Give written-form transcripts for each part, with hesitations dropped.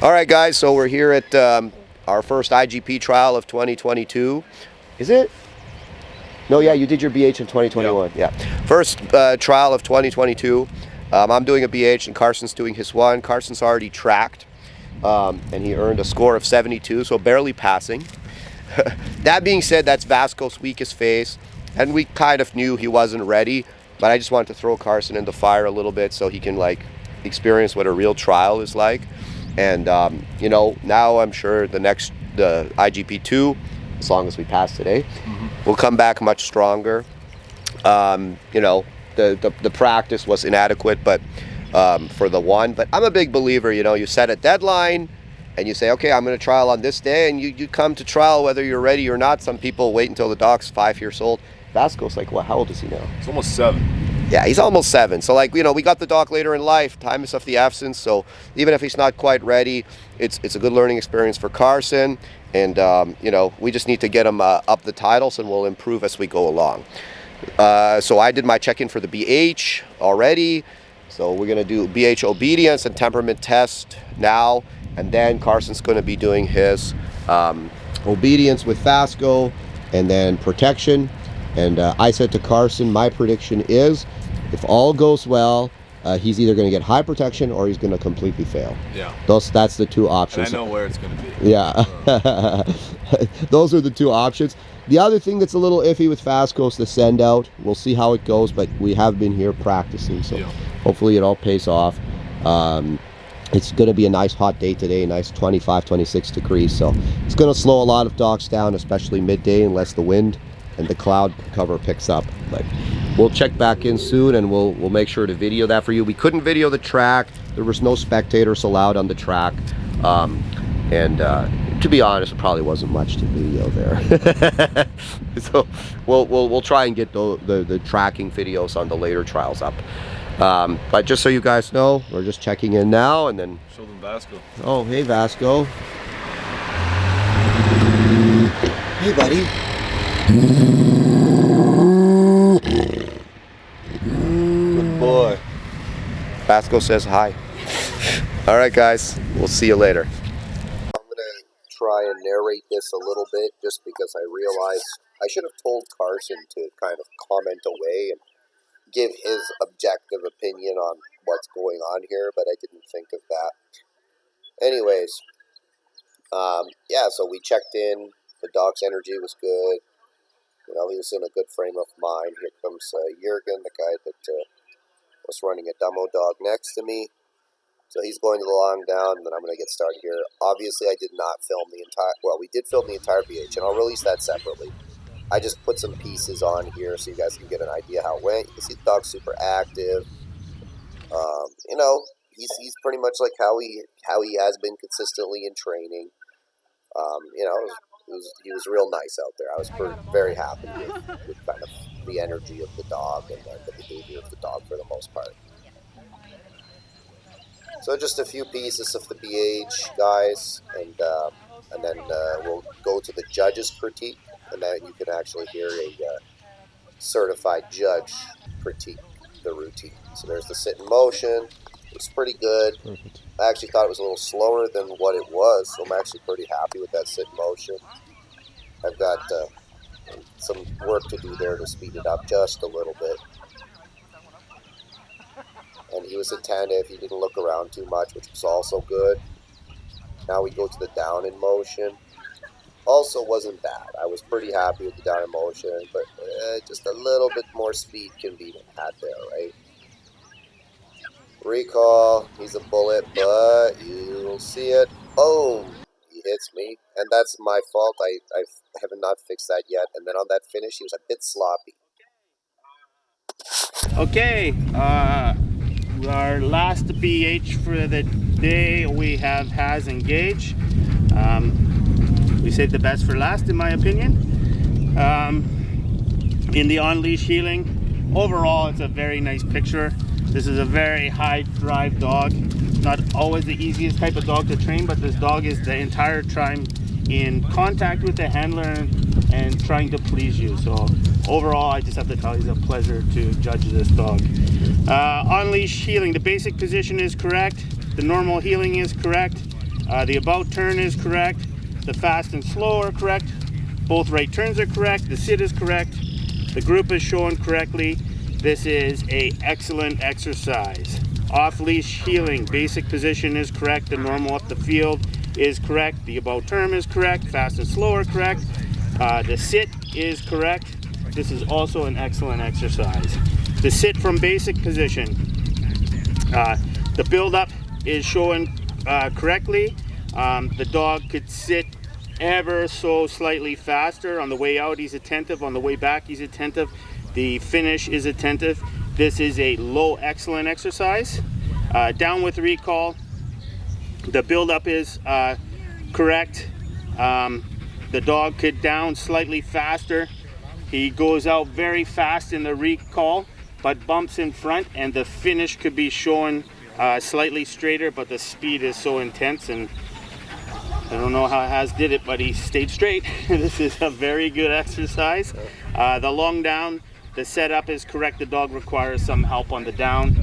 All right, guys, so we're here at our first IGP trial of 2022. Is it? No, yeah, you did your BH in 2021. Yeah. First trial of 2022. I'm doing a BH and Carson's doing his one. Carson's already tracked and he earned a score of 72, so barely passing. That being said, that's Vasko's weakest phase, and we kind of knew he wasn't ready, but I just wanted to throw Carson in the fire a little bit so he can like experience what a real trial is like. And you know, now I'm sure the IGP2, as long as we pass today, will come back much stronger. You know, the practice was inadequate, but for the one. But I'm a big believer. You know, you set a deadline, and you say, okay, I'm going to trial on this day, and you come to trial whether you're ready or not. Some people wait until the dog's 5 years old. Vasko's like, well, how old is he now? He's almost 7. Yeah, he's almost 7. So, like, you know, we got the dog later in life. Time is of the essence. So even if he's not quite ready, it's a good learning experience for Carson. And, you know, we just need to get him up the titles, and we'll improve as we go along. So I did my check-in for the BH already. So we're going to do BH obedience and temperament test now. And then Carson's going to be doing his obedience with Vasko and then protection. And I said to Carson, my prediction is, if all goes well, he's either going to get high protection or he's going to completely fail. Yeah. That's the two options. And I know where it's going to be. Yeah. Those are the two options. The other thing that's a little iffy with Vasko is the send out. We'll see how it goes, but we have been here practicing, so hopefully it all pays off. It's going to be a nice hot day today, nice 25, 26 degrees, so it's going to slow a lot of dogs down, especially midday, unless the wind and the cloud cover picks up. But we'll check back in soon, and we'll make sure to video that for you. We couldn't video the track. There was no spectators allowed on the track, and to be honest, it probably wasn't much to video there. So we'll try and get the tracking videos on the later trials up. But just so you guys know, we're just checking in now, and then show them Vasko. Oh, hey Vasko. Hey buddy. Good boy. Vasko says hi. All right, guys, we'll see you later. I'm gonna try and narrate this a little bit, just because I realized I should have told Carson to kind of comment away and give his objective opinion on what's going on here, but I didn't think of that. Anyways, yeah, so we checked in. The dog's energy was good. You know, he was in a good frame of mind. Here comes Jurgen, the guy that was running a demo dog next to me. So he's going to the long down, and then I'm going to get started here. Obviously, I did not film the entire... Well, we did film the entire BH, and I'll release that separately. I just put some pieces on here so you guys can get an idea how it went. You can see the dog's super active. You know, he's pretty much like how he has been consistently in training. You know, he was real nice out there. I was very happy with kind of the energy of the dog and the behavior of the dog for the most part. So just a few pieces of the BH, guys, and then we'll go to the judge's critique, and then you can actually hear a certified judge critique the routine. So there's the sit in motion. It's pretty good. Perfect. I actually thought it was a little slower than what it was, so I'm actually pretty happy with that sit in motion. I've got some work to do there to speed it up just a little bit. And he was attentive. He didn't look around too much, which was also good. Now we go to the down in motion. Also wasn't bad. I was pretty happy with the down in motion, but just a little bit more speed can be had there, right? Recall, he's a bullet, but you'll see it. Oh, he hits me, and that's my fault. I have not fixed that yet. And then on that finish, he was a bit sloppy. Okay, our last BH for the day we have Has and Gage. We saved the best for last, in my opinion. In the on-leash healing, overall it's a very nice picture. This is a very high drive dog. Not always the easiest type of dog to train, but this dog is the entire time in contact with the handler and trying to please you. So overall, I just have to tell you, it's a pleasure to judge this dog. On leash healing, the basic position is correct. The normal healing is correct. The about turn is correct. The fast and slow are correct. Both right turns are correct. The sit is correct. The group is shown correctly. This is an excellent exercise. Off-leash heeling, basic position is correct. The normal up the field is correct. The about turn is correct. Fast and slow are correct. The sit is correct. This is also an excellent exercise. The sit from basic position. The build-up is showing correctly. The dog could sit ever so slightly faster. On the way out he's attentive, on the way back he's attentive. The finish is attentive. This is a low excellent exercise. Down with recall. The build-up is correct. The dog could down slightly faster. He goes out very fast in the recall, but bumps in front, and the finish could be shown slightly straighter, but the speed is so intense, and I don't know how Has did it, but he stayed straight. This is a very good exercise. The long down, the setup is correct. The dog requires some help on the down.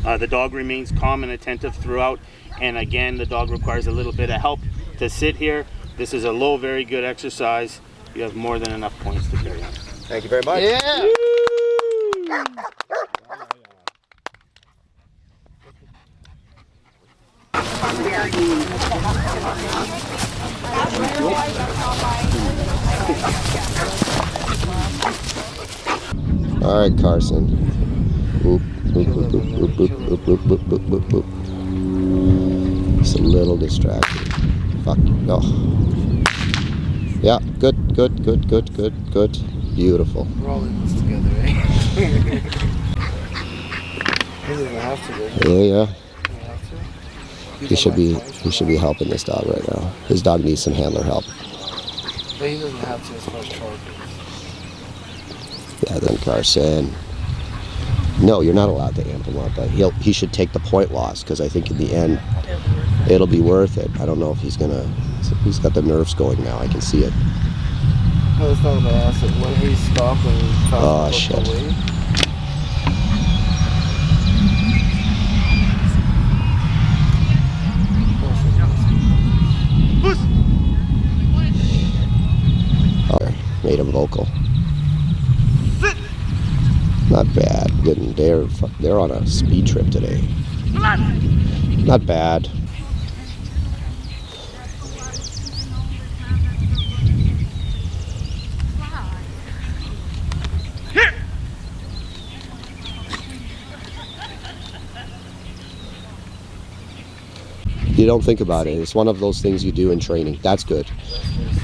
The dog remains calm and attentive throughout, and again, the dog requires a little bit of help to sit here. This is a low, very good exercise. You have more than enough points to carry on. Thank you very much. Yeah. All right, Carson. Boop, boop, boop, boop, boop, boop, boop, boop, boop, boop, boop. It's a little distracting. Fuck. Oh. Yeah, good. Beautiful. We're all in this together, eh? He doesn't have to, does he? Yeah. He doesn't have to. He should be helping this dog right now. His dog needs some handler help. But he doesn't have to as far as charges. Yeah, then Carson. No, you're not allowed to amp him up. But he should take the point loss, because I think in the end it'll be worth it. I don't know if he's got the nerves going now. I can see it. No, it's not about us. When he stopped and he Oh, shit. away. Made him vocal. Not bad. They're on a speed trip today. Not bad. You don't think about it. It's one of those things you do in training. That's good.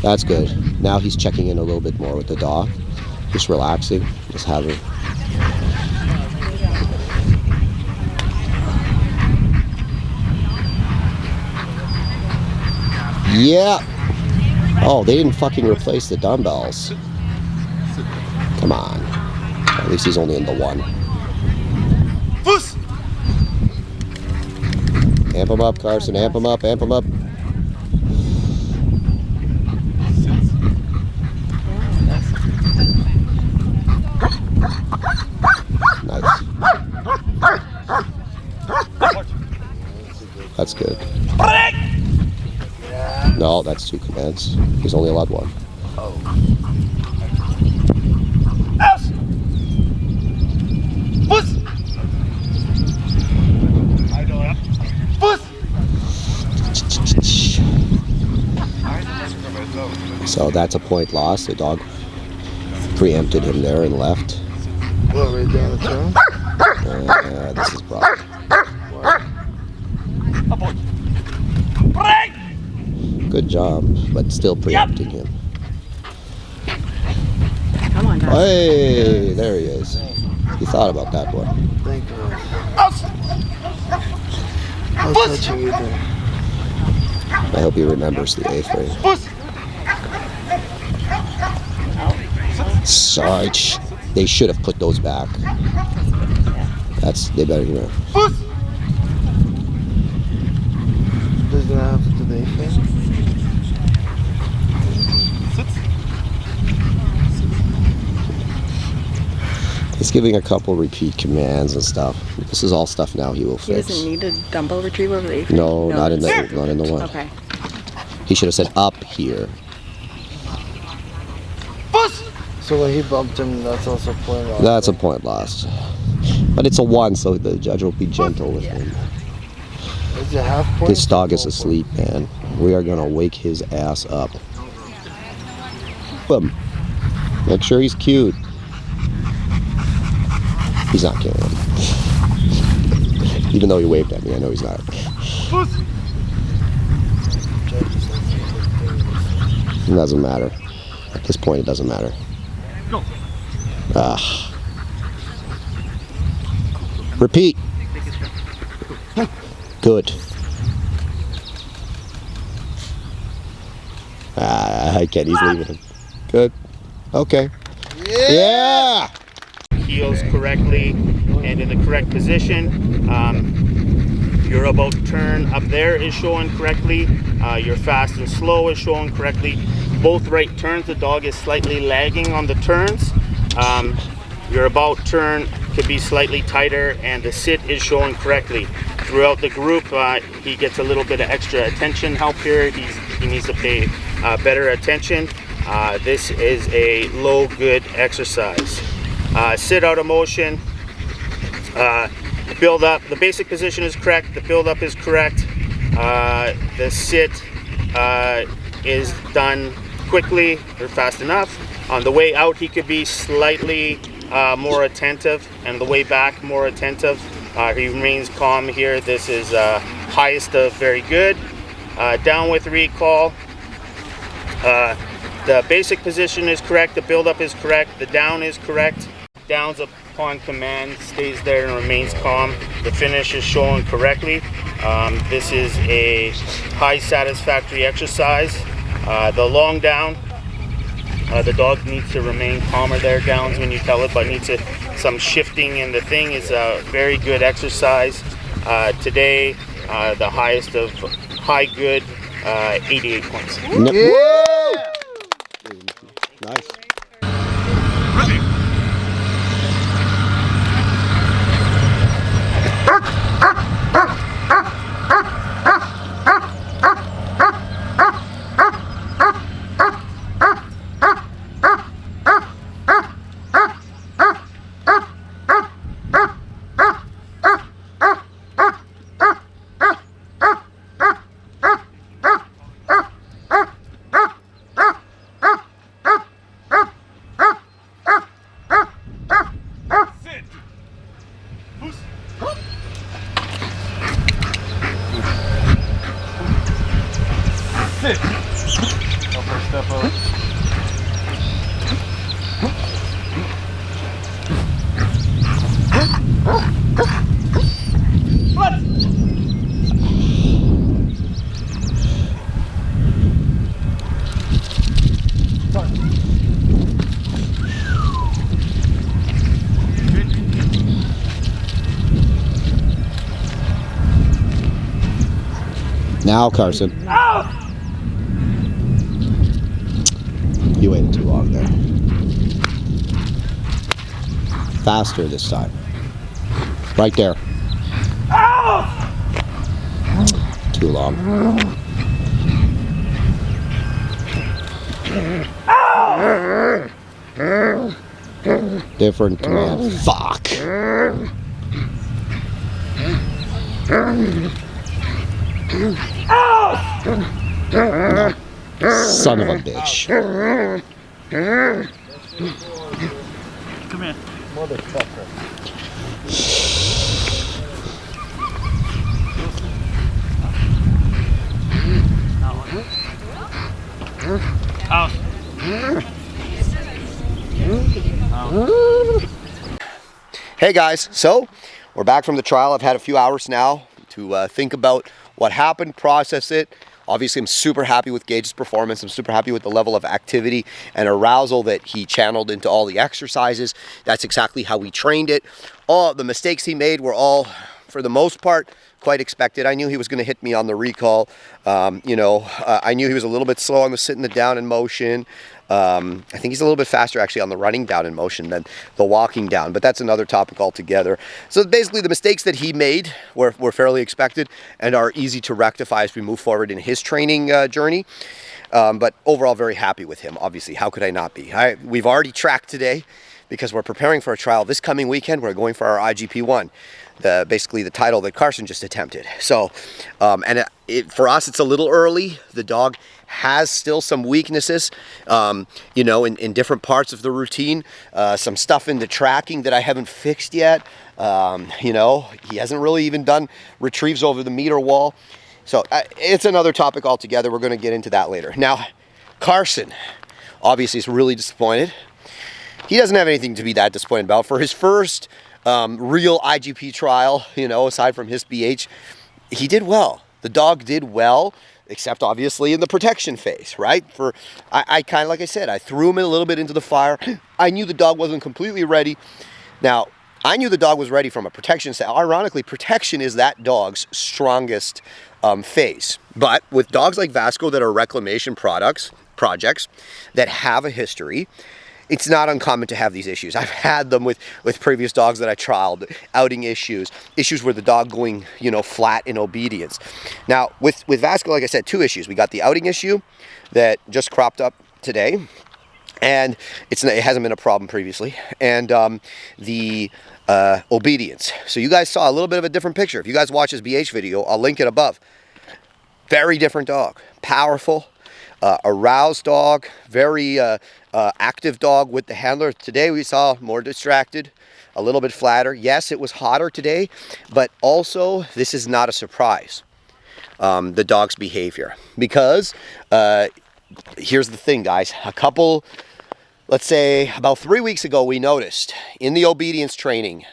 That's good. Now he's checking in a little bit more with the dog. Just relaxing. Just having... Yeah. Oh, they didn't fucking replace the dumbbells. Come on. At least he's only in the one. Amp him up, Carson. Amp him up. Amp him up. Nice. That's good. No, that's 2 commands. He's only allowed 1. So that's a point loss. The dog preempted him there and left. What, right down the turn? This is problem. Good job, but still preempting him. Come on, guys. Hey, there he is. He thought about that one. Thank God. I was touching you there. I hope he remembers the A-frame. Sarge, they should have put those back. They better, you know. Does it have to do the A-frame? He's giving a couple repeat commands and stuff. This is all stuff now he will fix. He doesn't need a dumbbell retriever over the No, not in the one. Okay. He should have said up here. So when he bumped him, that's also a point lost. That's a point lost. But it's a 1, so the judge will be gentle with him. Is it half point? This dog is asleep, man. We are gonna wake his ass up. Boom. Make sure he's cute. He's not killing him. Even though he waved at me, I know he's not. It doesn't matter. At this point, it doesn't matter. Repeat. Good. I can't. He's leaving him. Good. Okay. Yeah! Heels correctly and in the correct position. Your about turn up there is showing correctly. Your fast and slow is showing correctly. Both right turns, the dog is slightly lagging on the turns. Your about turn could be slightly tighter, and the sit is showing correctly. Throughout the group, he gets a little bit of extra attention help here. He needs to pay better attention. This is a low good exercise. Sit out of motion. Build up. The basic position is correct. The build up is correct. The sit is done quickly or fast enough. On the way out, he could be slightly more attentive, and the way back more attentive. He remains calm here. This is highest of very good. Down with recall. The basic position is correct. The build up is correct. The down is correct. Downs upon command, stays there and remains calm. The finish is shown correctly. This is a high satisfactory exercise. The long down, the dog needs to remain calmer there, downs when you tell it, but needs some shifting in the thing. Is a very good exercise. Today, the highest of high good, 88 points. Yeah! Nice. Now, Carson. You waited too long there. Faster this time. Right there. Too long. Different command. Fuck. No. Son of a bitch. Come here. Motherfucker. Out. Hey guys, so we're back from the trial. I've had a few hours now to think about what happened, process it. Obviously, I'm super happy with Gage's performance. I'm super happy with the level of activity and arousal that he channeled into all the exercises. That's exactly how we trained it. All the mistakes he made were all, for the most part, quite expected. I knew he was going to hit me on the recall. I knew he was a little bit slow on the sitting the down in motion. I think he's a little bit faster actually on the running down in motion than the walking down, but that's another topic altogether. So basically the mistakes that he made were fairly expected and are easy to rectify as we move forward in his training journey. But overall very happy with him, obviously. How could I not be? We've already tracked today because we're preparing for a trial this coming weekend. We're going for our IGP1. Basically the title that Carson just attempted. So, for us, it's a little early. The dog has still some weaknesses, in different parts of the routine. Some stuff in the tracking that I haven't fixed yet. He hasn't really even done retrieves over the meter wall. So it's another topic altogether. We're going to get into that later. Now, Carson, obviously, is really disappointed. He doesn't have anything to be that disappointed about. For his first real IGP trial, aside from his BH, he did well. The dog did well, except obviously in the protection phase, right? I kind of, like I said, I threw him a little bit into the fire. I knew the dog wasn't completely ready. Now, I knew the dog was ready from a protection standpoint. Ironically, protection is that dog's strongest phase. But with dogs like Vasko that are reclamation projects that have a history, it's not uncommon to have these issues. I've had them with previous dogs that I trialed, outing issues where the dog going, flat in obedience. Now, with Vasko, like I said, two issues. We got the outing issue that just cropped up today, and it hasn't been a problem previously, and the obedience. So you guys saw a little bit of a different picture. If you guys watch his BH video, I'll link it above. Very different dog. Powerful, aroused dog, very active dog with the handler. Today we saw more distracted, a little bit flatter. Yes, it was hotter today, but also this is not a surprise, the dog's behavior. Because here's the thing, guys. Let's say about 3 weeks ago, we noticed in the obedience training,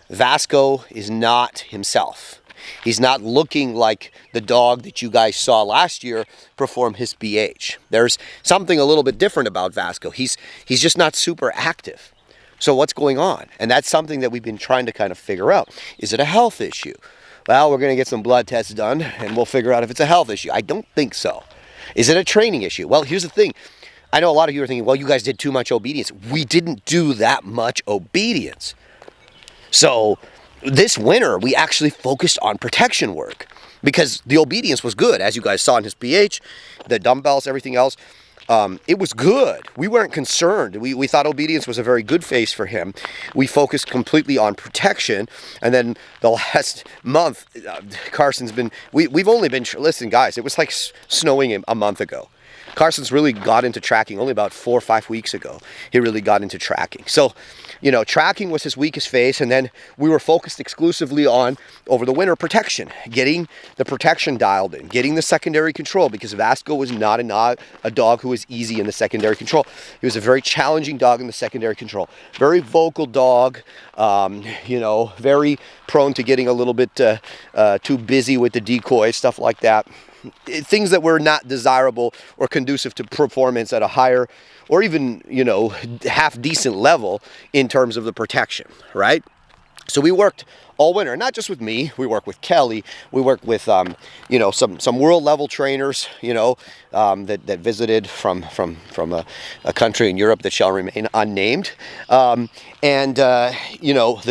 Vasko is not himself. He's not looking like the dog that you guys saw last year perform his BH. There's something a little bit different about Vasko. He's just not super active. So what's going on? And that's something that we've been trying to kind of figure out. Is it a health issue? Well, we're going to get some blood tests done and we'll figure out if it's a health issue. I don't think so. Is it a training issue? Well, here's the thing. I know a lot of you are thinking, well, you guys did too much obedience. We didn't do that much obedience. So this winter, we actually focused on protection work because the obedience was good. As you guys saw in his BH, the dumbbells, everything else, it was good. We weren't concerned. We thought obedience was a very good phase for him. We focused completely on protection. And then the last month, Carson's been, we've only been, listen guys, it was like snowing a month ago. Carson's really got into tracking only about 4 or 5 weeks ago. He really got into tracking. So, tracking was his weakest phase, and then we were focused exclusively on, over the winter, protection, getting the protection dialed in, getting the secondary control, because Vasko was not a dog who was easy in the secondary control. He was a very challenging dog in the secondary control. Very vocal dog, very prone to getting a little bit too busy with the decoy, stuff like that. Things that were not desirable or conducive to performance at a higher or even, half decent level in terms of the protection, right? So we worked all winter, not just with me. We worked with Kelly. We worked with, some world level trainers, that visited from a country in Europe that shall remain unnamed. The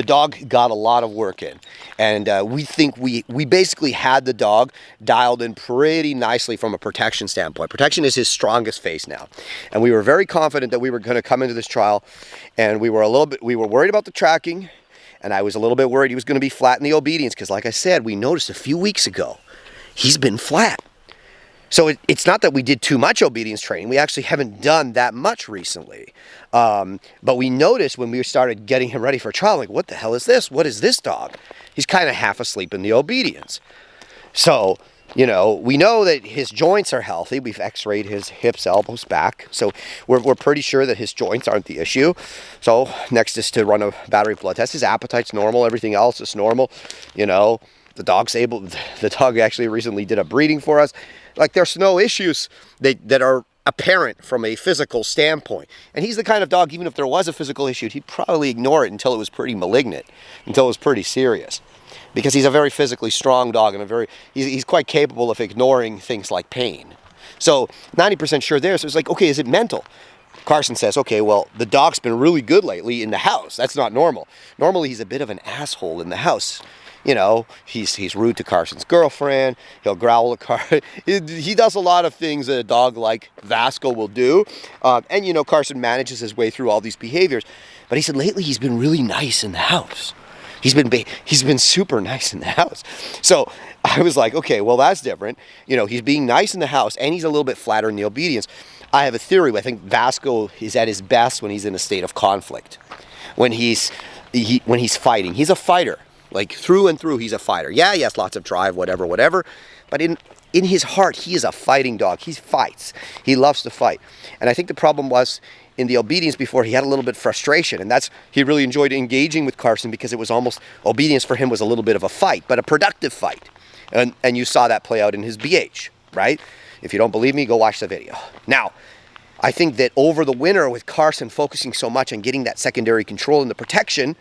dog got a lot of work in. And we think we basically had the dog dialed in pretty nicely from a protection standpoint. Protection is his strongest phase now. And we were very confident that we were going to come into this trial, and we were worried about the tracking, and I was a little bit worried he was going to be flat in the obedience, because like I said, we noticed a few weeks ago, he's been flat. So it's not that we did too much obedience training. We actually haven't done that much recently. But we noticed when we started getting him ready for trial, like, what the hell is this? What is this dog? He's kind of half asleep in the obedience. So, we know that his joints are healthy. We've x-rayed his hips, elbows, back. So we're pretty sure that his joints aren't the issue. So next is to run a battery blood test. His appetite's normal. Everything else is normal. The dog actually recently did a breeding for us. Like, there's no issues that are apparent from a physical standpoint. And he's the kind of dog, even if there was a physical issue, he'd probably ignore it until it was pretty malignant, until it was pretty serious. because he's a very physically strong dog and he's quite capable of ignoring things like pain. So 90% sure there. So it's like, okay, is it mental? Carson says, okay, well, the dog's been really good lately in the house. That's not normal. Normally, he's a bit of an asshole in the house. You know, he's rude to Carson's girlfriend. He'll growl at Carson. He does a lot of things that a dog like Vasko will do. And, you know, Carson manages his way through all these behaviors. But he said lately he's been really nice in the house. He's been super nice in the house. So I was like, okay, well, that's different. You know, he's being nice in the house and he's a little bit flatter in the obedience. I have a theory. I think Vasko is at his best when he's in a state of conflict. When he's fighting. He's a fighter. Like through and through, he's a fighter. Yeah, he has lots of drive, whatever. But in his heart, he is a fighting dog. He fights. He loves to fight. And I think the problem was in the obedience before, he had a little bit of frustration. And he really enjoyed engaging with Carson because it was almost, obedience for him was a little bit of a fight, but a productive fight. And you saw that play out in his BH, right? If you don't believe me, go watch the video. Now, I think that over the winter with Carson focusing so much on getting that secondary control and the protection,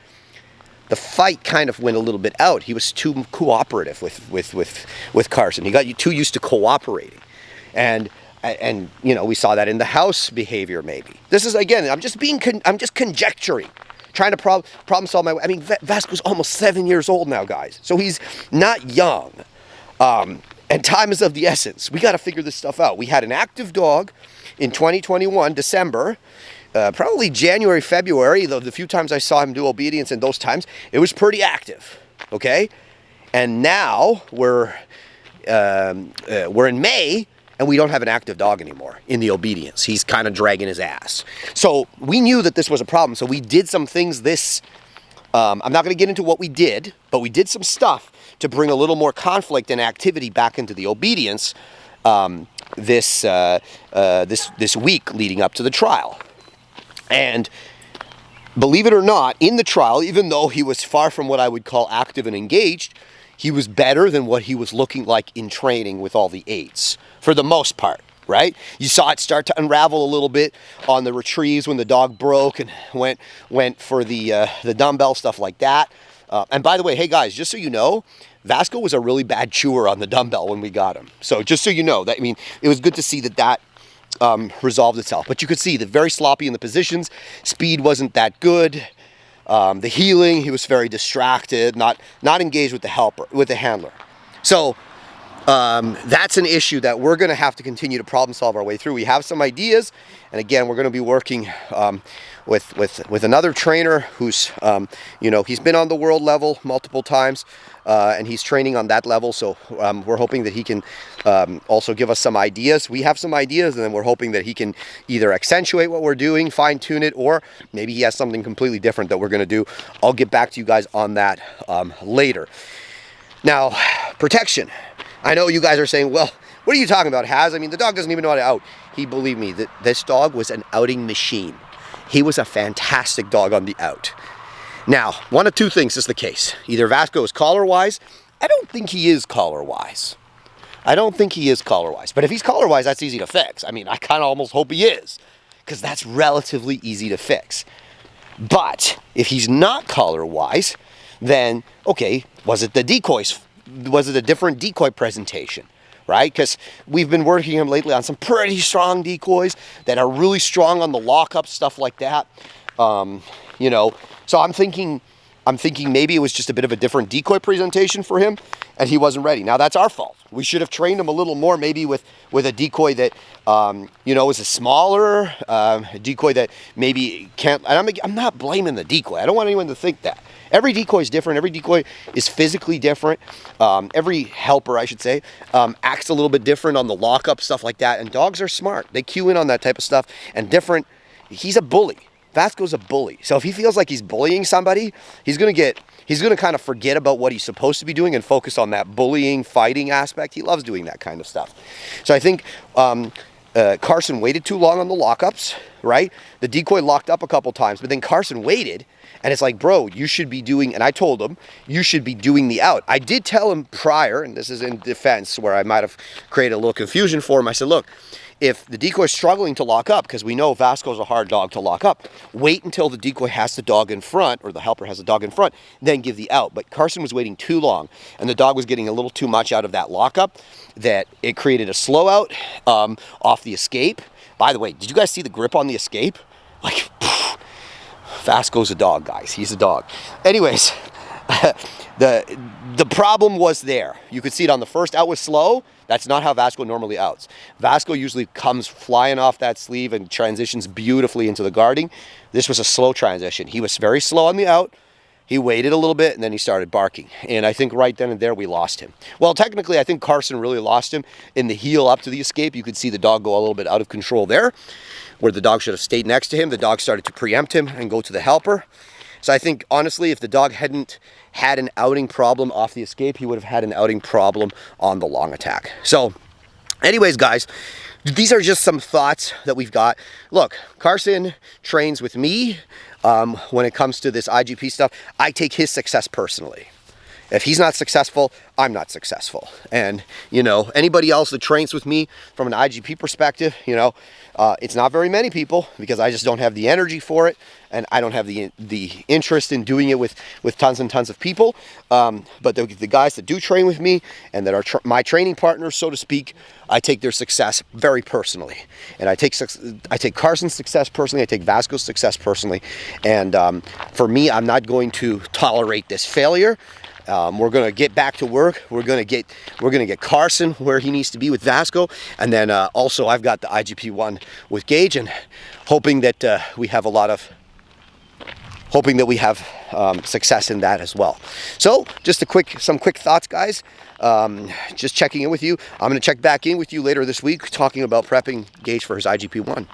the fight kind of went a little bit out. He was too cooperative with Carson. He got too used to cooperating. And you know, we saw that in the house behavior maybe. This is, again, I'm just conjecturing, trying to problem solve my way. I mean, Vasko's almost 7 years old now, guys. So he's not young. And time is of the essence. We got to figure this stuff out. We had an active dog in 2021, December. Probably January, February, the few times I saw him do obedience in those times, it was pretty active, okay? And now we're in May, and we don't have an active dog anymore in the obedience. He's kind of dragging his ass. So we knew that this was a problem, so we did some things I'm not going to get into what we did, but we did some stuff to bring a little more conflict and activity back into the obedience this week leading up to the trial. And believe it or not, in the trial, even though he was far from what I would call active and engaged, he was better than what he was looking like in training with all the aids, for the most part, right? You saw it start to unravel a little bit on the retrieves when the dog broke and went for the dumbbell, stuff like that. And by the way, hey guys, just so you know, Vasko was a really bad chewer on the dumbbell when we got him. So just so you know, I mean, it was good to see that resolved itself. But you could see that very sloppy in the positions. Speed wasn't that good. The heeling, he was very distracted, not engaged with the handler. So that's an issue that we're going to have to continue to problem solve our way through. We have some ideas, and again, we're going to be working with another trainer who's, you know, he's been on the world level multiple times, and he's training on that level. So we're hoping that he can also give us some ideas. We have some ideas, and then we're hoping that he can either accentuate what we're doing, fine tune it, or maybe he has something completely different that we're going to do. I'll get back to you guys on that later. Now, protection. I know you guys are saying, well, what are you talking about, Haz? I mean, the dog doesn't even know how to out. Believe me, that this dog was an outing machine. He was a fantastic dog on the out. Now, one of two things is the case. Either Vasko is collar-wise. I don't think he is collar-wise. But if he's collar-wise, that's easy to fix. I mean, I kind of almost hope he is, because that's relatively easy to fix. But if he's not collar-wise, then, okay, was it the decoys? Was it a different decoy presentation? Right? Because we've been working him lately on some pretty strong decoys that are really strong on the lockup, stuff like that. You know, so I'm thinking maybe it was just a bit of a different decoy presentation for him, and he wasn't ready. Now that's our fault. We should have trained him a little more, maybe with a decoy that you know, is a smaller decoy that maybe can't. And I'm not blaming the decoy. I don't want anyone to think that. Every decoy is different. Every decoy is physically different. Every helper, I should say, acts a little bit different on the lockup, stuff like that. And dogs are smart. They cue in on that type of stuff. And different. He's a bully. Vasko's a bully. So if he feels like he's bullying somebody, he's going to kind of forget about what he's supposed to be doing and focus on that bullying, fighting aspect. He loves doing that kind of stuff. So I think Carson waited too long on the lockups, right? The decoy locked up a couple times, but then Carson waited. And it's like, bro, you should be doing, and I told him, you should be doing the out. I did tell him prior, and this is in defense where I might have created a little confusion for him. I said, look, if the decoy is struggling to lock up, because we know Vasko's a hard dog to lock up, wait until the decoy has the dog in front, or the helper has the dog in front, then give the out. But Carson was waiting too long, and the dog was getting a little too much out of that lockup, that it created a slow out off the escape. By the way, did you guys see the grip on the escape? Like, Vasko's a dog, guys. He's a dog. Anyways, the problem was there. You could see it on the first out was slow. That's not how Vasko normally outs. Vasko usually comes flying off that sleeve and transitions beautifully into the guarding. This was a slow transition. He was very slow on the out. He waited a little bit, and then he started barking. And I think right then and there we lost him. Well, technically, I think Carson really lost him in the heel up to the escape. You could see the dog go a little bit out of control there, where the dog should have stayed next to him. The dog started to preempt him and go to the helper. So I think, honestly, if the dog hadn't had an outing problem off the escape, he would have had an outing problem on the long attack. So, anyways, guys, these are just some thoughts that we've got. Look, Carson trains with me. When it comes to this IGP stuff, I take his success personally. If he's not successful, I'm not successful. And, you know, anybody else that trains with me from an IGP perspective, you know, it's not very many people, because I just don't have the energy for it, and I don't have the interest in doing it with tons and tons of people. But the guys that do train with me and that are my training partners, so to speak, I take their success very personally. And I take Carson's success personally. I take Vasko's success personally. And for me, I'm not going to tolerate this failure. We're going to get back to work. We're going to get Carson where he needs to be with Vasko, and then also I've got the IGP1 with Gage, and hoping that we have success in that as well. So just some quick thoughts, guys. Just checking in with you. I'm going to check back in with you later this week, talking about prepping Gage for his IGP1.